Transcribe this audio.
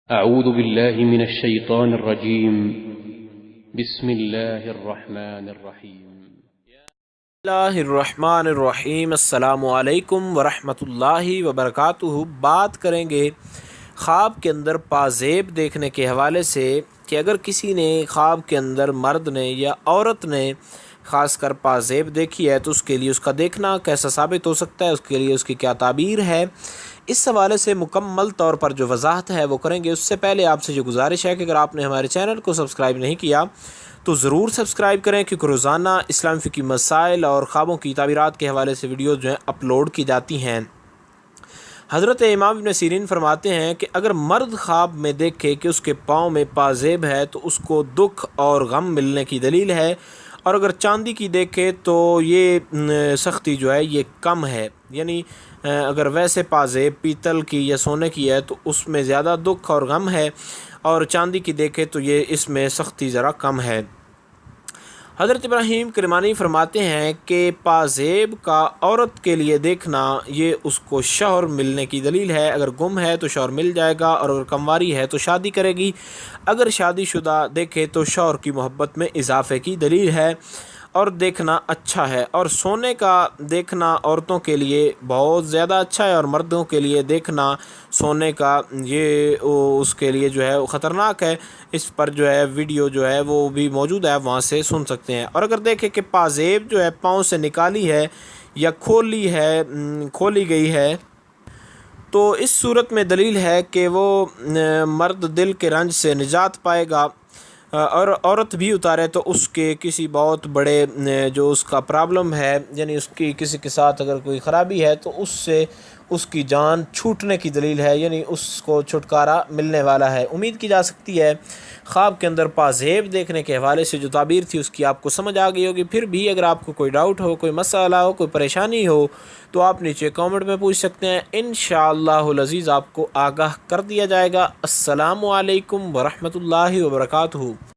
أعوذ بالله من الشيطان الرجيم بسم الله الرحمن الرحيم اللہ الرحمن الرحیم۔ السلام علیکم ورحمۃ اللہ وبرکاتہ۔ بات کریں گے خواب کے اندر پازیب دیکھنے کے حوالے سے کہ اگر کسی نے خواب کے اندر مرد نے یا عورت نے خاص کر پازیب دیکھی ہے تو اس کے لیے اس کا دیکھنا کیسا ثابت ہو سکتا ہے، اس کے لیے اس کی کیا تعبیر ہے، اس حوالے سے مکمل طور پر جو وضاحت ہے وہ کریں گے۔ اس سے پہلے آپ سے جو گزارش ہے کہ اگر آپ نے ہمارے چینل کو سبسکرائب نہیں کیا تو ضرور سبسکرائب کریں، کیونکہ روزانہ اسلام فقہی مسائل اور خوابوں کی تعبیرات کے حوالے سے ویڈیوز جو ہیں اپلوڈ کی جاتی ہیں۔ حضرت امام ابن سیرین فرماتے ہیں کہ اگر مرد خواب میں دیکھے کہ اس کے پاؤں میں پازیب ہے تو اس کو دکھ اور غم ملنے کی دلیل ہے، اور اگر چاندی کی دیکھے تو یہ سختی جو ہے یہ کم ہے، یعنی اگر ویسے پازیب پیتل کی یا سونے کی ہے تو اس میں زیادہ دکھ اور غم ہے، اور چاندی کی دیکھے تو یہ اس میں سختی ذرا کم ہے۔ حضرت ابراہیم کرمانی فرماتے ہیں کہ پازیب کا عورت کے لیے دیکھنا یہ اس کو شوہر ملنے کی دلیل ہے، اگر گم ہے تو شوہر مل جائے گا، اور اگر کنواری ہے تو شادی کرے گی، اگر شادی شدہ دیکھے تو شوہر کی محبت میں اضافے کی دلیل ہے اور دیکھنا اچھا ہے۔ اور سونے کا دیکھنا عورتوں کے لیے بہت زیادہ اچھا ہے، اور مردوں کے لیے دیکھنا سونے کا یہ اس کے لیے جو ہے خطرناک ہے۔ اس پر جو ہے ویڈیو جو ہے وہ بھی موجود ہے، وہاں سے سن سکتے ہیں۔ اور اگر دیکھیں کہ پازیب جو ہے پاؤں سے نکالی ہے یا کھولی گئی ہے تو اس صورت میں دلیل ہے کہ وہ مرد دل کے رنج سے نجات پائے گا، اور عورت بھی اتارے تو اس کے کسی بہت بڑے جو اس کا پرابلم ہے، یعنی اس کی کسی کے ساتھ اگر کوئی خرابی ہے تو اس سے اس کی جان چھوٹنے کی دلیل ہے، یعنی اس کو چھٹکارا ملنے والا ہے۔ امید کی جا سکتی ہے خواب کے اندر پازیب دیکھنے کے حوالے سے جو تعبیر تھی اس کی آپ کو سمجھ آ گئی ہوگی۔ پھر بھی اگر آپ کو کوئی ڈاؤٹ ہو، کوئی مسئلہ ہو، کوئی پریشانی ہو تو آپ نیچے کامنٹ میں پوچھ سکتے ہیں، انشاءاللہ العزیز آپ کو آگاہ کر دیا جائے گا۔ السلام علیکم ورحمۃ اللہ وبرکاتہ۔